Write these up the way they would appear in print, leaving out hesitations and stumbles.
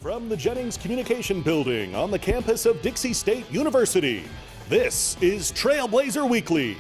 From the Jennings Communication Building on the campus of Dixie State University, this is Trailblazer Weekly.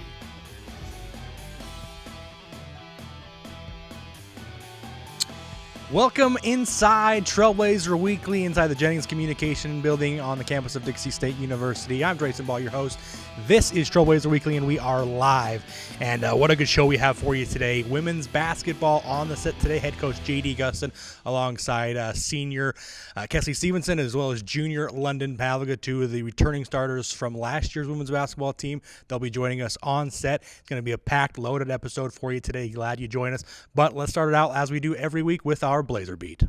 Welcome inside Trailblazer Weekly, inside the Jennings Communication Building on the campus of Dixie State University. I'm Drayson Ball, your host. This is Trailblazer Weekly, and we are live. And what a good show we have for you today. Women's basketball on the set today. Head coach J.D. Gustin alongside senior Kesley Stevenson, as well as junior London Pavliga, two of the returning starters from last year's women's basketball team. They'll be joining us on set. It's going to be a packed, loaded episode for you today. Glad you joined us. But let's start it out as we do every week with our Blazer Beat.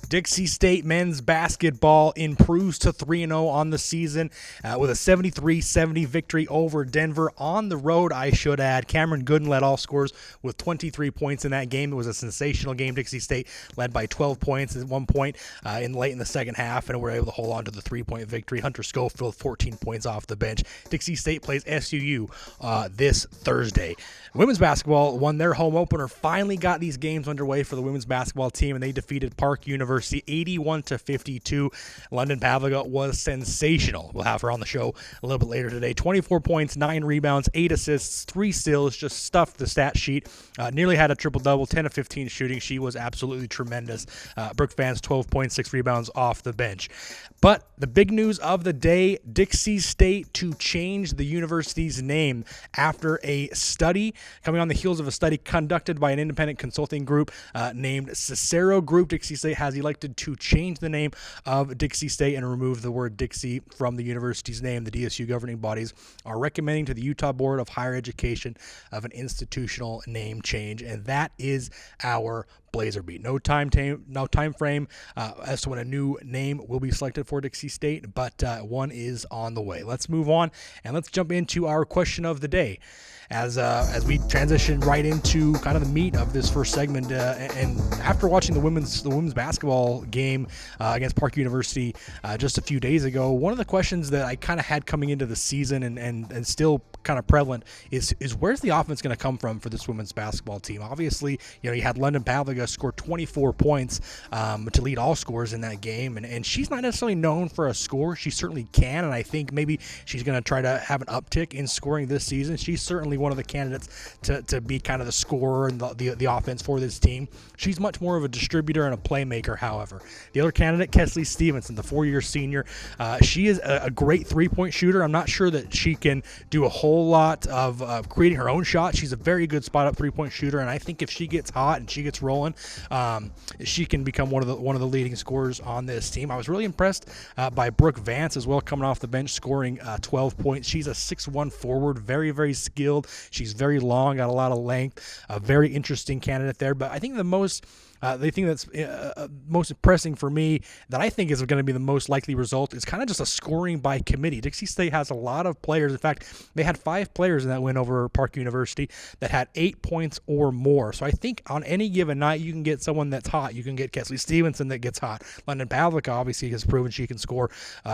Dixie State men's basketball improves to 3-0 on the season with a 73-70 victory over Denver on the road, I should add. Cameron Gooden led all scorers with 23 points in that game. It was a sensational game. Dixie State led by 12 points at one point late in the second half, and were able to hold on to the three-point victory. Hunter Schofield, 14 points off the bench. Dixie State plays SUU this Thursday. Women's basketball won their home opener, finally got these games underway for the women's basketball team, and they defeated Park University 81-52. London Pavliga was sensational. We'll have her on the show a little bit later today. 24 points, 9 rebounds, 8 assists, 3 steals, just stuffed the stat sheet. Nearly had a triple-double, 10 of 15 shooting. She was absolutely tremendous. Brooke Vance, 12 points, 6 rebounds off the bench. But the big news of the day, Dixie State to change the university's name after a study, coming on the heels of a study conducted by an independent consulting group named Cicero Group. Dixie State has elected to change the name of Dixie State and remove the word Dixie from the university's name. The DSU governing bodies are recommending to the Utah Board of Higher Education of an institutional name change, and that is our Blazer Beat. No time frame as to when a new name will be selected for Dixie State, but one is on the way. Let's move on and let's jump into our question of the day. As we transition right into kind of the meat of this first segment, and after watching the women's basketball game against Park University just a few days ago, one of the questions that I kind of had coming into the season and still kind of prevalent is where's the offense going to come from for this women's basketball team? Obviously, you had London Pavliga score 24 points to lead all scorers in that game, and she's not necessarily known for a score. She certainly can, and I think maybe she's going to try to have an uptick in scoring this season. She's certainly one of the candidates to be kind of the scorer and the offense for this team. She's much more of a distributor and a playmaker, however. The other candidate, Kesley Stevenson, the 4-year senior, she is a great three-point shooter. I'm not sure that she can do a whole lot of creating her own shot. She's a very good spot-up three-point shooter, and I think if she gets hot and she gets rolling, she can become one of the leading scorers on this team. I was really impressed by Brooke Vance as well, coming off the bench, scoring 12 points. She's a 6'1" forward, very, very skilled. She's very long, got a lot of length, a very interesting candidate there. But I think the thing that's most impressing for me that I think is going to be the most likely result is kind of just a scoring by committee. Dixie State has a lot of players. In fact, they had 5 players in that win over Park University that had 8 points or more. So I think on any given night, you can get someone that's hot. You can get Kesley Stevenson that gets hot. London Pavliga obviously has proven she can score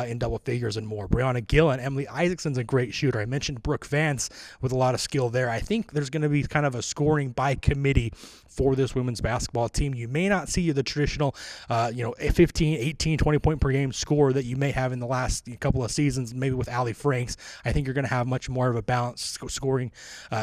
in double figures and more. Brianna Gillen, Emily Isaacson's a great shooter. I mentioned Brooke Vance with a lot of skill there. I think there's going to be kind of a scoring by committee for this women's basketball team. You may not see the traditional, 15, 18, 20 point per game score that you may have in the last couple of seasons, maybe with Allie Franks. I think you're going to have much more of a balanced scoring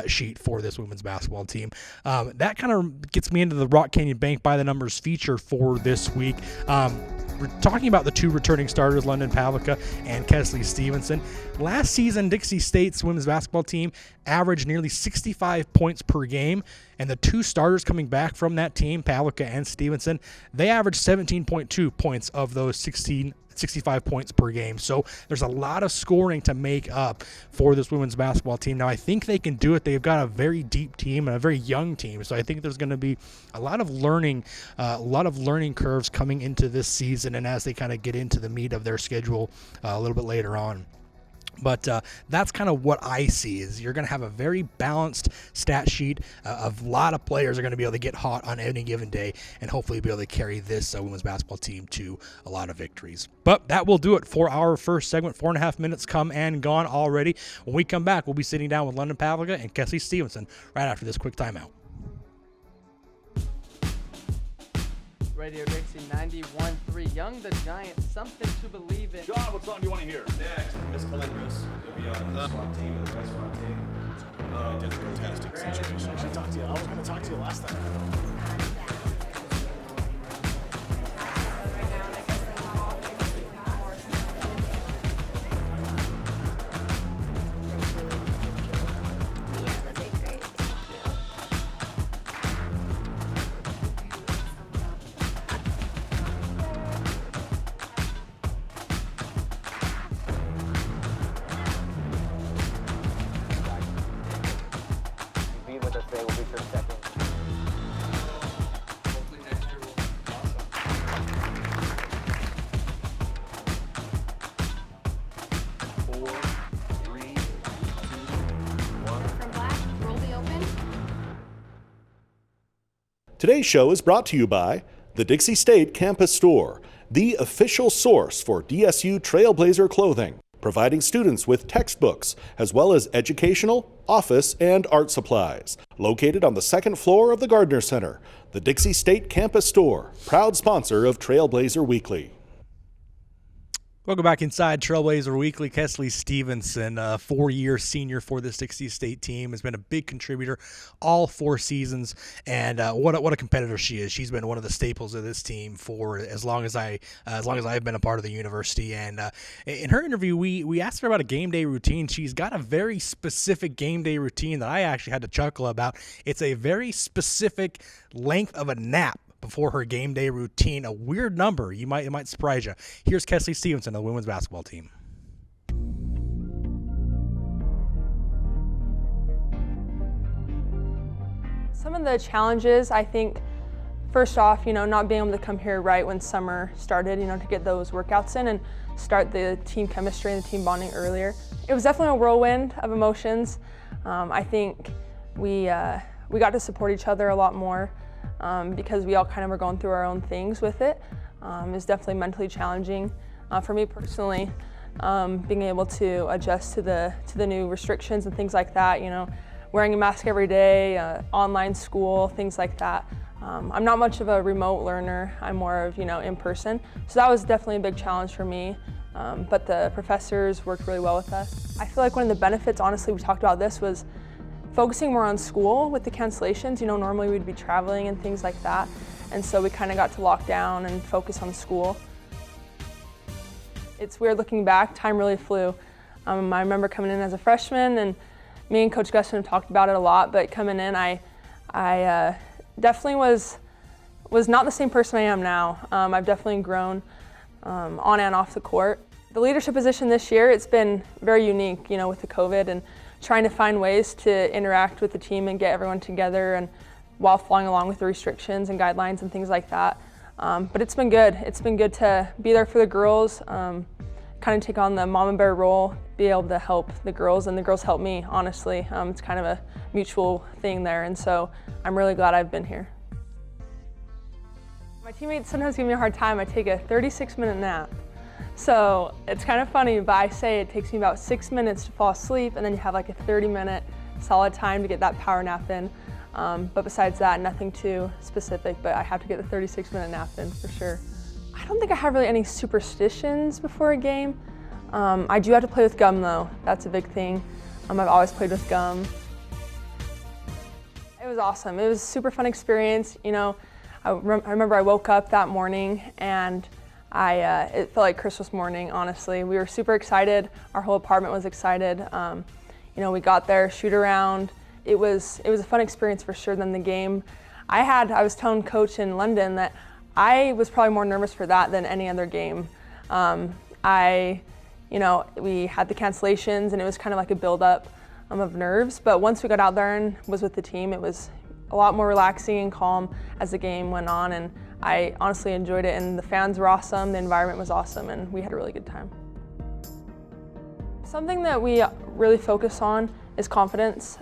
sheet for this women's basketball team. That kind of gets me into the Rock Canyon Bank by the numbers feature for this week. We're talking about the 2 returning starters, London Pavliga and Kesley Stevenson. Last season, Dixie State's women's basketball team averaged nearly 65 points per game, and the 2 starters coming back from that team, Pavliga and Stevenson, they averaged 17.2 points of those 65 points per game. So there's a lot of scoring to make up for this women's basketball team. Now, I think they can do it. They've got a very deep team and a very young team. So I think there's going to be a lot of learning curves coming into this season and as they kind of get into the meat of their schedule a little bit later on. But that's kind of what I see is you're going to have a very balanced stat sheet. A lot of players are going to be able to get hot on any given day and hopefully be able to carry this women's basketball team to a lot of victories. But that will do it for our first segment. 4.5 minutes come and gone already. When we come back, we'll be sitting down with London Pavliga and Kesley Stevenson right after this quick timeout. Radio Dixie 91.3. Young the Giant, something to believe in. John, what song do you want to hear? Next, Miss Calendris. You'll be on the SWAT team, the red SWAT team. That's a fantastic situation. I should talk to you. I was going to talk to you last time. Be with us today. We'll be for a second. Hopefully next year will be awesome. 4, 3, 2, 1. From Black, roll the open. Today's show is brought to you by the Dixie State Campus Store, the official source for DSU Trailblazer clothing, providing students with textbooks as well as educational, office, and art supplies. Located on the second floor of the Gardner Center, the Dixie State Campus Store, proud sponsor of Trailblazer Weekly. Welcome back inside Trailblazer Weekly. Kesley Stevenson, a 4-year senior for this Dixie State team, has been a big contributor all 4 seasons, and what a competitor she is. She's been one of the staples of this team for as long as I've been a part of the university. And in her interview, we asked her about a game day routine. She's got a very specific game day routine that I actually had to chuckle about. It's a very specific length of a nap before her game day routine, a weird number. It might surprise you. Here's Kesley Stevenson of the women's basketball team. Some of the challenges, I think, first off, not being able to come here right when summer started, to get those workouts in and start the team chemistry and the team bonding earlier. It was definitely a whirlwind of emotions. I think we got to support each other a lot more. Because we all kind of were going through our own things with it. It's definitely mentally challenging. For me personally, being able to adjust to the new restrictions and things like that, wearing a mask every day, online school, things like that. I'm not much of a remote learner. I'm more of, in person. So that was definitely a big challenge for me. But the professors worked really well with us. I feel like one of the benefits, honestly, we talked about this, was focusing more on school with the cancellations. Normally we'd be traveling and things like that. And so we kind of got to lock down and focus on school. It's weird looking back, time really flew. I remember coming in as a freshman, and me and Coach Gustin have talked about it a lot, but coming in, I definitely was not the same person I am now. I've definitely grown on and off the court. The leadership position this year, it's been very unique, with the COVID and trying to find ways to interact with the team and get everyone together, and while following along with the restrictions and guidelines and things like that. But it's been good. It's been good to be there for the girls, kind of take on the mama bear role, be able to help the girls, and the girls help me, honestly. It's kind of a mutual thing there, and so I'm really glad I've been here. My teammates sometimes give me a hard time. I take a 36-minute nap. So it's kind of funny, but I say it takes me about 6 minutes to fall asleep, and then you have like a 30-minute solid time to get that power nap in. But besides that, nothing too specific, but I have to get the 36-minute nap in for sure. I don't think I have really any superstitions before a game. I do have to play with gum though. That's a big thing. I've always played with gum. It was awesome. It was a super fun experience. I remember I woke up that morning and it felt like Christmas morning, honestly. We were super excited. Our whole apartment was excited. We got there, shoot around. It was a fun experience for sure than the game. I was telling Coach in London that I was probably more nervous for that than any other game. We had the cancellations, and it was kind of like a build-up of nerves. But once we got out there and was with the team, it was a lot more relaxing and calm as the game went on, and I honestly enjoyed it, and the fans were awesome, the environment was awesome, and we had a really good time. Something that we really focus on is confidence.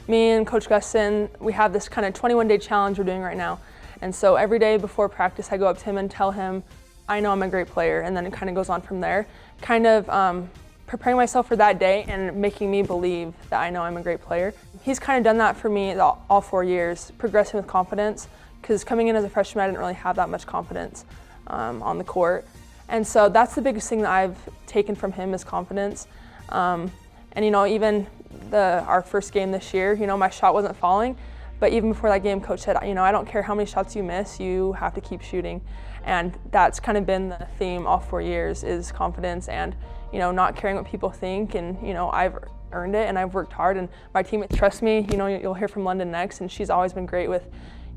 Me and Coach Gustin, we have this kind of 21-day challenge we're doing right now. And so every day before practice, I go up to him and tell him, I know I'm a great player, and then it kind of goes on from there. Kind of preparing myself for that day and making me believe that I know I'm a great player. He's kind of done that for me all 4 years, progressing with confidence, because coming in as a freshman, I didn't really have that much confidence on the court. And so that's the biggest thing that I've taken from him is confidence. And even our first game this year, my shot wasn't falling, but even before that game, Coach said, I don't care how many shots you miss, you have to keep shooting. And that's kind of been the theme all 4 years is confidence and, not caring what people think. And, I've earned it and I've worked hard and my teammates trust me. You'll hear from London next, and she's always been great with,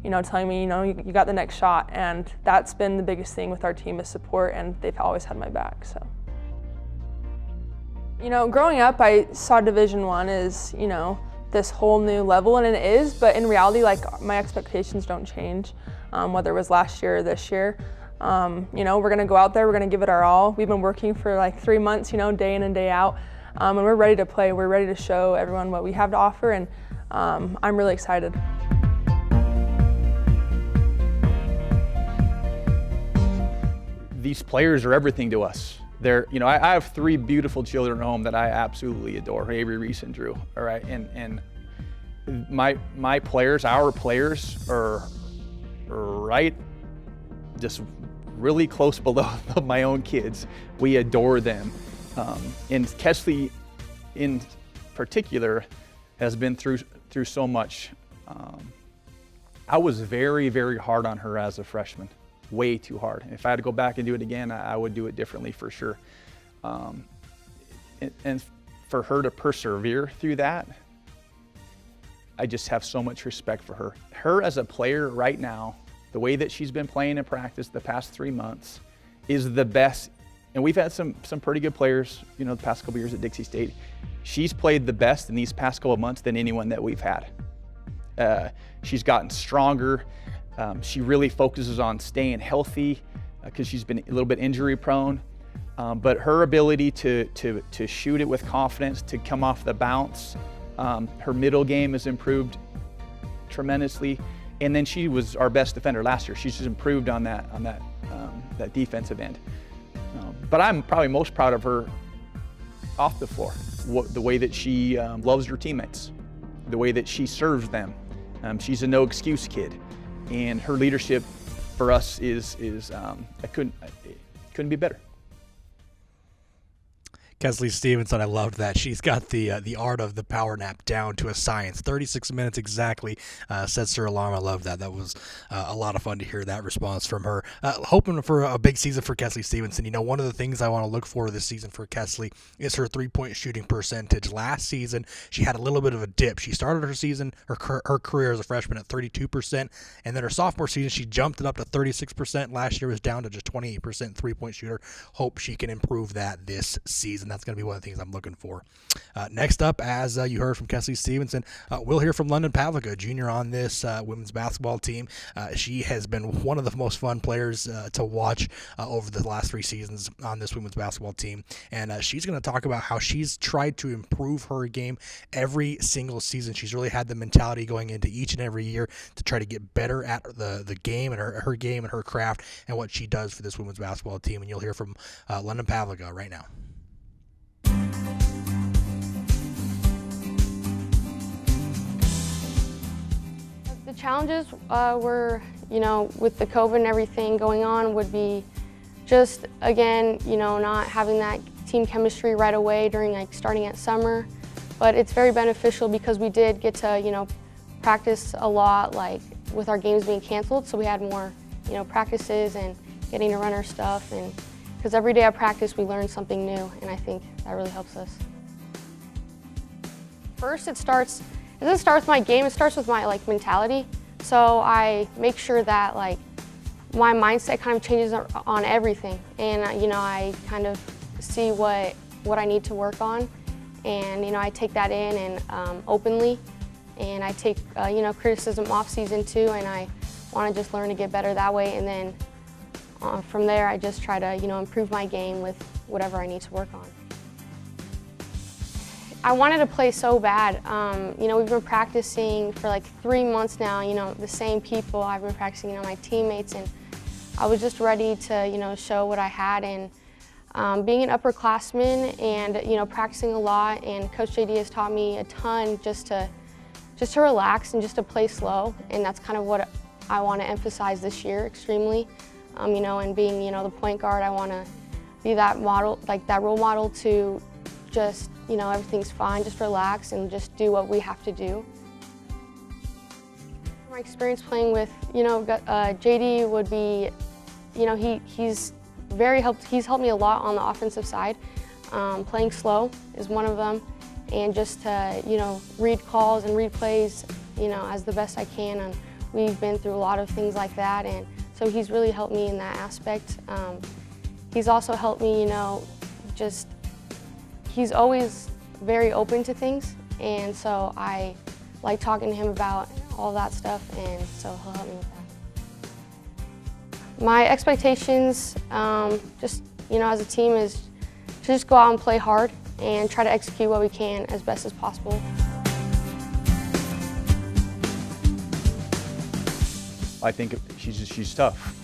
telling me, you got the next shot. And that's been the biggest thing with our team is support, and they've always had my back, so. Growing up, I saw Division I as, this whole new level, and it is, but in reality, my expectations don't change, whether it was last year or this year. We're gonna go out there, we're gonna give it our all. We've been working for 3 months, day in and day out, and we're ready to play. We're ready to show everyone what we have to offer, and I'm really excited. These players are everything to us. I have 3 beautiful children at home that I absolutely adore, Avery, Reese, and Drew, all right? And my players, our players are right, just really close below my own kids. We adore them. And Kesley in particular has been through so much. I was very, very hard on her as a freshman. Way too hard. If I had to go back and do it again, I would do it differently for sure. And for her to persevere through that, I just have so much respect for her. Her as a player right now, the way that she's been playing in practice the past 3 months is the best. And we've had some pretty good players, the past couple years at Dixie State. She's played the best in these past couple of months than anyone that we've had. She's gotten stronger. She really focuses on staying healthy because she's been a little bit injury prone. But her ability to shoot it with confidence, to come off the bounce, her middle game has improved tremendously. And then she was our best defender last year. She's just improved on that defensive end. But I'm probably most proud of her off the floor, the way that she loves her teammates, the way that she serves them. She's a no excuse kid. And her leadership for us is it couldn't be better. Kesley Stevenson, I loved that. She's got the art of the power nap down to a science. 36 minutes exactly sets her alarm. I love that. That was a lot of fun to hear that response from her. Hoping for a big season for Kesley Stevenson. One of the things I want to look for this season for Kesley is her three-point shooting percentage. Last season, she had a little bit of a dip. She started her season, her career as a freshman at 32%, and then her sophomore season, she jumped it up to 36%. Last year was down to just 28% three-point shooter. Hope she can improve that this season. That's going to be one of the things I'm looking for. Next up, as you heard from Kesley Stevenson, we'll hear from London Pavlica, junior on this women's basketball team. She has been one of the most fun players to watch over the last 3 seasons on this women's basketball team. And she's going to talk about how she's tried to improve her game every single season. She's really had the mentality going into each and every year to try to get better at the game and her game and her craft and what she does for this women's basketball team. And you'll hear from London Pavlica right now. The challenges were, with the COVID and everything going on would be just, again, not having that team chemistry right away during starting at summer. But it's very beneficial because we did get to, practice a lot with our games being canceled. So we had more, practices and getting to run our stuff. And because every day at practice we learn something new, and I think that really helps us. First, it doesn't start with my game, it starts with my mentality. So I make sure that my mindset kind of changes on everything. And I kind of see what I need to work on. And I take that in and openly. And I take criticism off season too, and I want to just learn to get better that way. And then from there, I just try to improve my game with whatever I need to work on. I wanted to play so bad. We've been practicing for 3 months now, the same people. I've been practicing, my teammates, and I was just ready to, show what I had. And being an upperclassman and, practicing a lot, and Coach JD has taught me a ton just to relax and just to play slow. And that's kind of what I want to emphasize this year extremely. You know, and being, you know, the point guard, I want to be that model, like that role model to just, you know, everything's fine, just relax and just do what we have to do. My experience playing with, you know, JD would be, you know, he's helped me a lot on the offensive side. Playing slow is one of them, and just to, you know, read calls and read plays, you know, as the best I can. And we've been through a lot of things like that, and so he's really helped me in that aspect. He's also helped me, you know, just, he's always very open to things, and so I like talking to him about all that stuff, and so he'll help me with that. My expectations, just, you know, as a team is to just go out and play hard and try to execute what we can as best as possible. I think she's tough.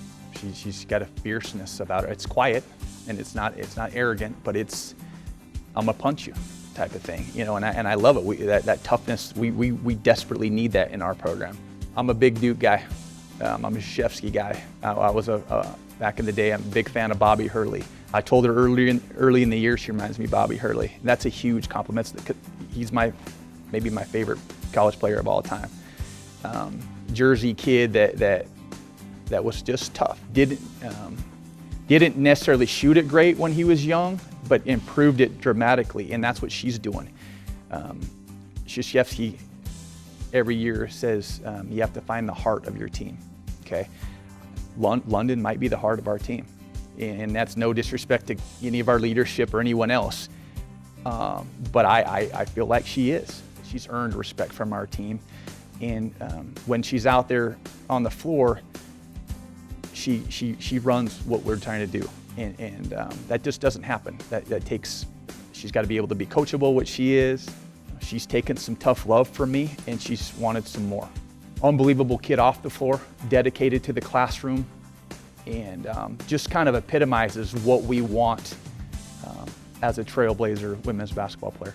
She's got a fierceness about her. It's quiet, and it's not arrogant, but it's I'm gonna punch you type of thing, you know. And I love it. That toughness. We desperately need that in our program. I'm a big Duke guy. I'm a Krzyzewski guy. I was back in the day. I'm a big fan of Bobby Hurley. I told her early in the year she reminds me of Bobby Hurley. And that's a huge compliment. He's maybe my favorite college player of all time. Jersey kid that was just tough. Didn't necessarily shoot it great when he was young, but improved it dramatically, and that's what she's doing. Krzyzewski every year says you have to find the heart of your team. Okay, London might be the heart of our team, and that's no disrespect to any of our leadership or anyone else, but I feel like she is. She's earned respect from our team. And when she's out there on the floor, she runs what we're trying to do, and that just doesn't happen. That takes, she's got to be able to be coachable, which she is. She's taken some tough love from me, and she's wanted some more. Unbelievable kid off the floor, dedicated to the classroom, and just kind of epitomizes what we want as a Trailblazer women's basketball player.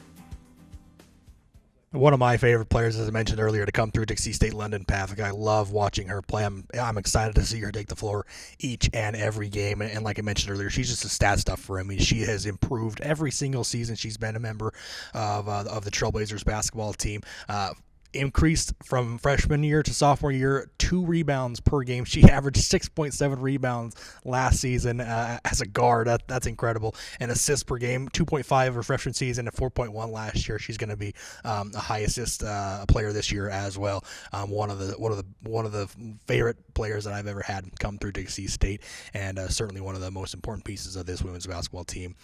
One of my favorite players, as I mentioned earlier, to come through Dixie State London Path. I love watching her play. I'm excited to see her take the floor each and every game. And like I mentioned earlier, she's just a stat stuff for him. I mean, she has improved every single season she's been a member of the Trailblazers basketball team. Increased from freshman year to sophomore year, 2 rebounds per game. She averaged 6.7 rebounds last season as a guard. That's incredible. And assists per game, 2.5 her freshman season and 4.1 last year. She's going to be a high assist player this year as well. One of the favorite players that I've ever had come through Dixie State, and certainly one of the most important pieces of this women's basketball team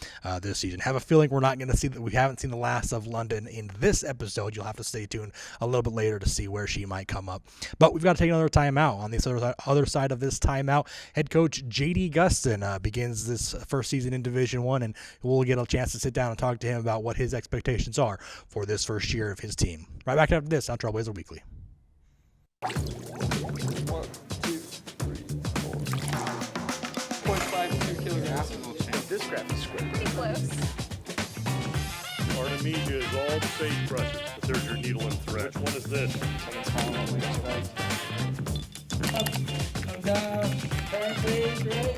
this season. Have a feeling we haven't seen the last of London in this episode. You'll have to stay tuned a little bit later to see where she might come up. But we've got to take another timeout. On the other side of this timeout, head coach JD Gustin begins this first season in Division I, and we'll get a chance to sit down and talk to him about what his expectations are for this first year of his team. Right back after this on Trailblazer Weekly. 1, 2, 3, 4. 0.52 kilograms. This graph is square. Pretty close. Artemisia is all the sage brushes, but there's your needle and thread. Which one is this? Come down. Turn please, right?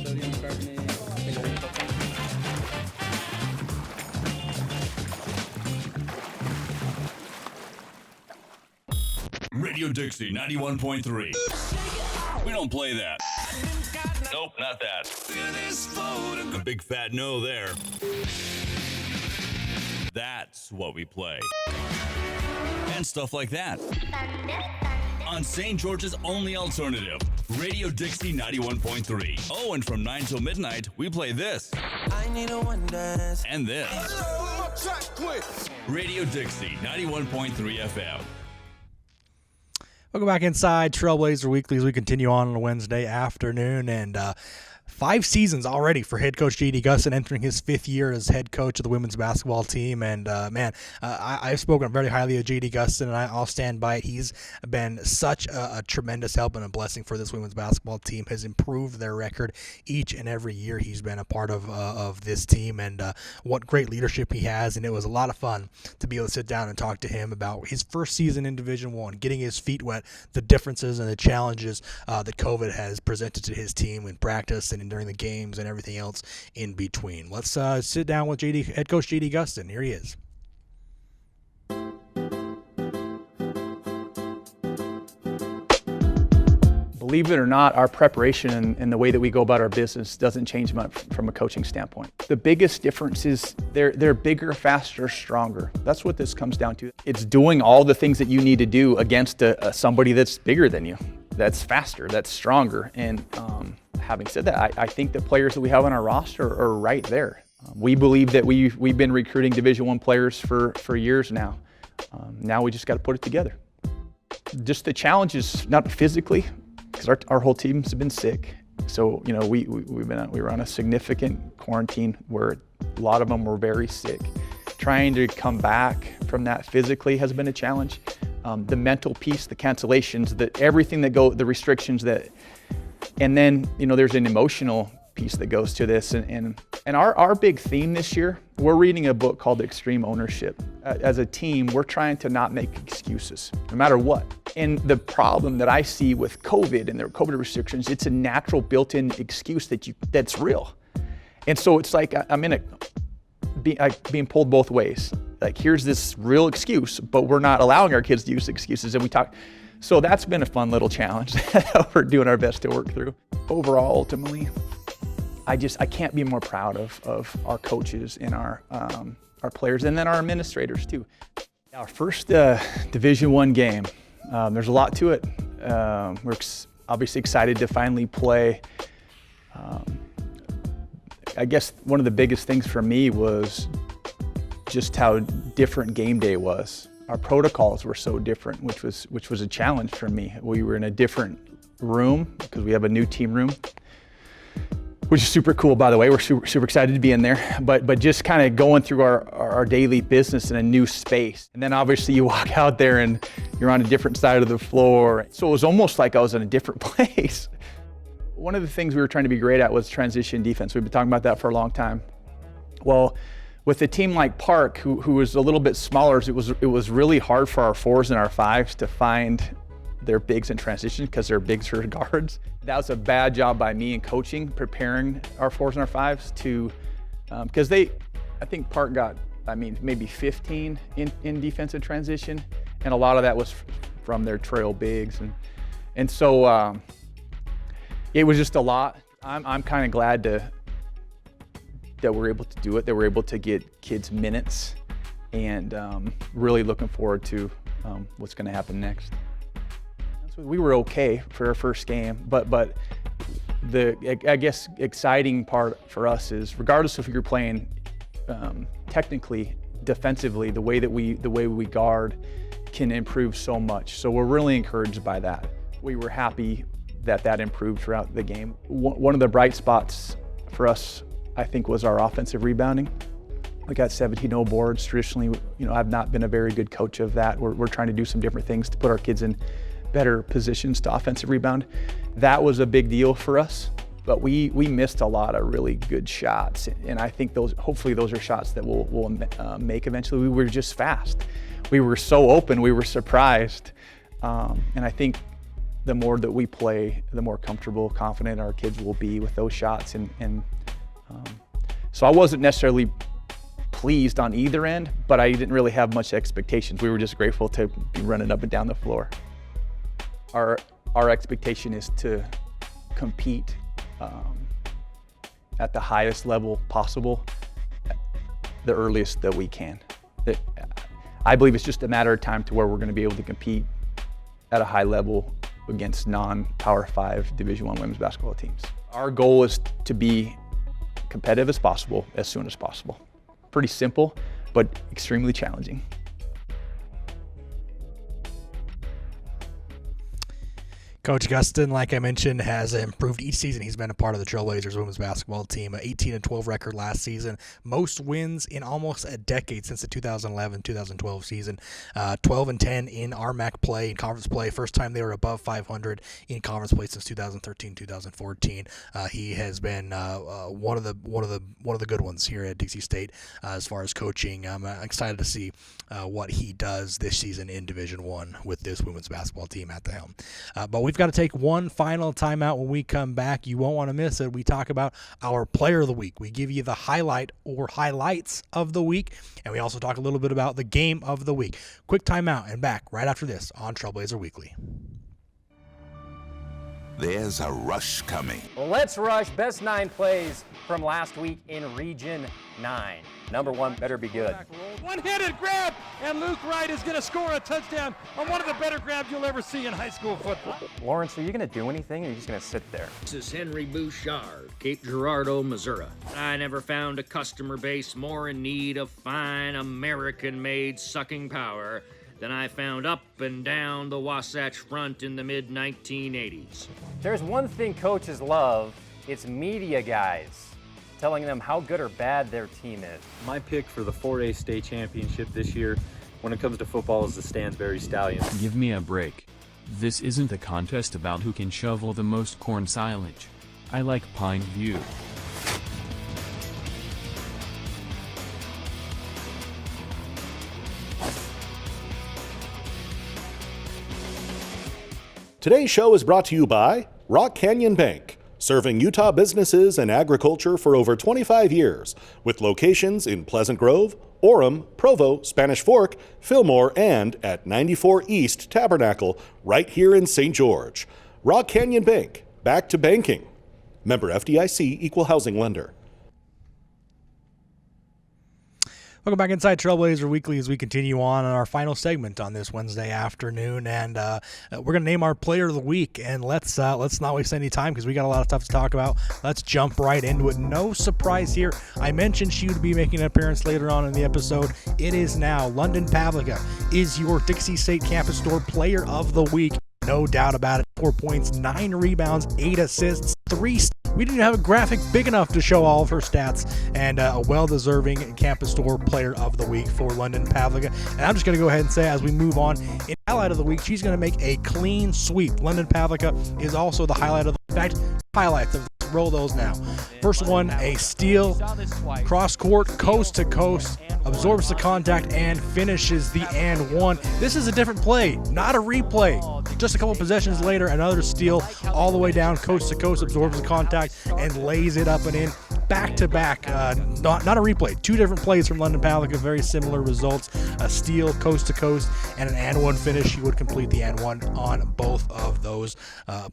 Sodium carbonate. Radio Dixie 91.3. We don't play that. Nope, not that. A big fat no there. That's what we play. And stuff like that. On St. George's only alternative, Radio Dixie 91.3. Oh, and from 9 till midnight, we play this. I need a one dance. And this. Radio Dixie 91.3 FM. Welcome back inside Trailblazer Weekly as we continue on a Wednesday afternoon, and 5 seasons already for head coach J.D. Gustin, entering his 5th year as head coach of the women's basketball team. And I've spoken very highly of J.D. Gustin, and I'll stand by it. He's been such a tremendous help and a blessing for this women's basketball team. Has improved their record each and every year he's been a part of this team, and what great leadership he has. And it was a lot of fun to be able to sit down and talk to him about his first season in Division I, getting his feet wet, the differences and the challenges that COVID has presented to his team in practice and during the games and everything else in between. Let's sit down with head coach J.D. Gustin. Here he is. Believe it or not, our preparation and the way that we go about our business doesn't change much from a coaching standpoint. The biggest difference is they're bigger, faster, stronger. That's what this comes down to. It's doing all the things that you need to do against somebody that's bigger than you, that's faster, that's stronger. And having said that, I think the players that we have on our roster are right there. We believe that we've been recruiting Division I players for years now. Now we just got to put it together. Just the challenge is not physically, because our whole team's been sick. So, you know, we were on a significant quarantine where a lot of them were very sick. Trying to come back from that physically has been a challenge. The mental piece, the cancellations, everything the restrictions and then, you know, there's an emotional piece that goes to this. And our big theme this year, we're reading a book called Extreme Ownership. As a team, we're trying to not make excuses, no matter what. And the problem that I see with COVID and the COVID restrictions, it's a natural built-in excuse that's real. And so it's like I'm being pulled both ways. Like, here's this real excuse, but we're not allowing our kids to use excuses. And we talk. So that's been a fun little challenge that we're doing our best to work through. Overall, ultimately, I can't be more proud of our coaches and our players, and then our administrators too. Our first Division I game, there's a lot to it. We're obviously excited to finally play. I guess one of the biggest things for me was just how different game day was. Our protocols were so different, which was a challenge for me. We were in a different room because we have a new team room, which is super cool, by the way. We're super excited to be in there, but just kind of going through our daily business in a new space. And then obviously you walk out there and you're on a different side of the floor. So it was almost like I was in a different place. One of the things we were trying to be great at was transition defense. We've been talking about that for a long time. Well, with a team like Park, who was a little bit smaller, it was really hard for our 4s and our 5s to find their bigs in transition because their bigs are guards. That was a bad job by me in coaching, preparing our 4s and our 5s to, because I think Park got, maybe 15 in defensive transition, and a lot of that was from their trail bigs, and so it was just a lot. I'm kind of glad that we're able to do it, that we're able to get kids minutes, and really looking forward to what's going to happen next. We were okay for our first game, but the, I guess, exciting part for us is, regardless of if you're playing technically, defensively, the way we guard can improve so much. So we're really encouraged by that. We were happy that improved throughout the game. One of the bright spots for us, I think, was our offensive rebounding. We got 17-0 boards. Traditionally, you know, I've not been a very good coach of that. We're trying to do some different things to put our kids in better positions to offensive rebound. That was a big deal for us, but we missed a lot of really good shots, and I think hopefully those are shots that we'll make eventually. We were just fast. We were so open. We were surprised, and I think the more that we play, the more comfortable, confident our kids will be with those shots, and so I wasn't necessarily pleased on either end, but I didn't really have much expectations. We were just grateful to be running up and down the floor. Our expectation is to compete at the highest level possible, the earliest that we can. I believe it's just a matter of time to where we're going to be able to compete at a high level against non-Power 5 Division I women's basketball teams. Our goal is to be competitive as possible, as soon as possible. Pretty simple, but extremely challenging. Coach Gustin, like I mentioned, has improved each season. He's been a part of the Trailblazers women's basketball team. 18-12 record last season. Most wins in almost a decade since the 2011-2012 season. 12-10 in RMAC play, in conference play. First time they were above 500 in conference play since 2013-2014. He has been one of the good ones here at Dixie State as far as coaching. I'm excited to see what he does this season in Division I with this women's basketball team at the helm. But we've got to take one final timeout. When we come back, you won't want to miss it. We talk about our player of the week. We give you the highlight or highlights of the week, and we also talk a little bit about the game of the week. Quick timeout and back right after this on Trailblazer Weekly. There's a rush coming. Let's rush best 9 plays from last week in Region 9. Number 1 better be good. One-handed grab, and Luke Wright is going to score a touchdown on one of the better grabs you'll ever see in high school football. Lawrence, are you going to do anything, or are you just going to sit there? This is Henry Bouchard, Cape Girardeau, Missouri. I never found a customer base more in need of fine American-made sucking power than I found up and down the Wasatch Front in the mid-1980s. There's one thing coaches love, it's media guys telling them how good or bad their team is. My pick for the 4A state championship this year when it comes to football is the Stansbury Stallions. Give me a break. This isn't a contest about who can shovel the most corn silage. I like Pine View. Today's show is brought to you by Rock Canyon Bank, serving Utah businesses and agriculture for over 25 years, with locations in Pleasant Grove, Orem, Provo, Spanish Fork, Fillmore, and at 94 East Tabernacle, right here in St. George. Rock Canyon Bank, back to banking. Member FDIC, Equal Housing Lender. Welcome back inside Trailblazer Weekly as we continue on our final segment on this Wednesday afternoon, and we're going to name our player of the week. And let's not waste any time because we got a lot of stuff to talk about. Let's jump right into it. No surprise here. I mentioned she would be making an appearance later on in the episode. It is now London Pavlica is your Dixie State Campus Store Player of the Week. No doubt about it. 4 points, 9 rebounds, 8 assists, 3 we didn't have a graphic big enough to show all of her stats, and a well-deserving Campus Store Player of the Week for London Pavlica. And I'm just going to go ahead and say, as we move on, in highlight of the week, she's going to make a clean sweep. London Pavlica is also the highlight of the week. In fact, highlights of roll those now. First one, a steal, cross court, coast to coast, absorbs the contact and finishes the and one. This is a different play, not a replay. Just a couple possessions later, another steal all the way down coast to coast, absorbs the contact and lays it up and in. Back to back, not a replay. 2 different plays from London Pavlica, very similar results. A steal, coast to coast, and an and one finish. She would complete the and one on both of those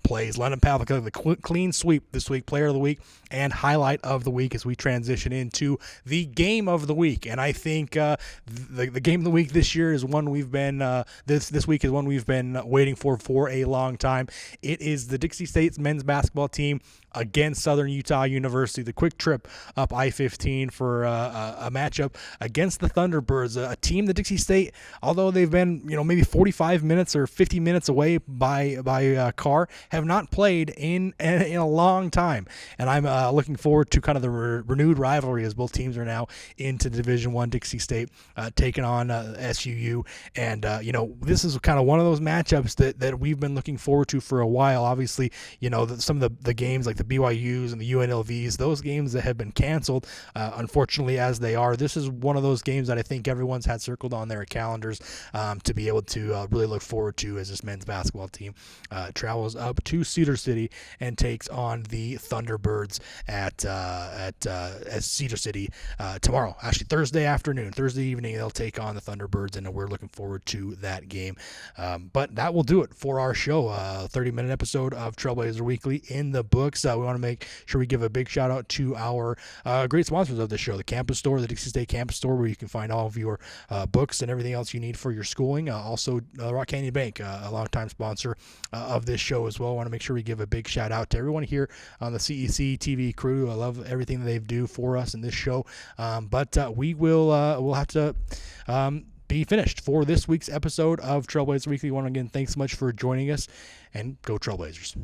plays. London Pavlica, the clean sweep this week, Player of the Week and highlight of the week as we transition into the game of the week. And I think the game of the week this year is one we've been this week is one we've been waiting for a long time. It is the Dixie State's men's basketball team against Southern Utah University. The quick trip up I-15 for a matchup against the Thunderbirds, a team that Dixie State, although they've been maybe 45 minutes or 50 minutes away by car, have not played in a long time. And I'm looking forward to kind of the renewed rivalry as both teams are now into Division I. Dixie State taking on SUU, and this is kind of one of those matchups that we've been looking forward to for a while. Obviously, some of the games like the BYUs and the UNLVs, those games that have been canceled, unfortunately as they are, this is one of those games that I think everyone's had circled on their calendars to be able to really look forward to as this men's basketball team travels up to Cedar City and takes on the Thunderbirds at Cedar City tomorrow. Actually, Thursday evening, they'll take on the Thunderbirds, and we're looking forward to that game. But that will do it for our show. 30-minute episode of Trailblazer Weekly in the books. We want to make sure we give a big shout out to our great sponsors of this show, the Campus Store, the Dixie State Campus Store, where you can find all of your books and everything else you need for your schooling. Also, Rock Canyon Bank, a longtime sponsor of this show as well. I want to make sure we give a big shout out to everyone here on the CEC TV crew. I love everything that they do for us in this show. But we'll have to be finished for this week's episode of Trailblazer Weekly. Once again, thanks so much for joining us, and go Trailblazers.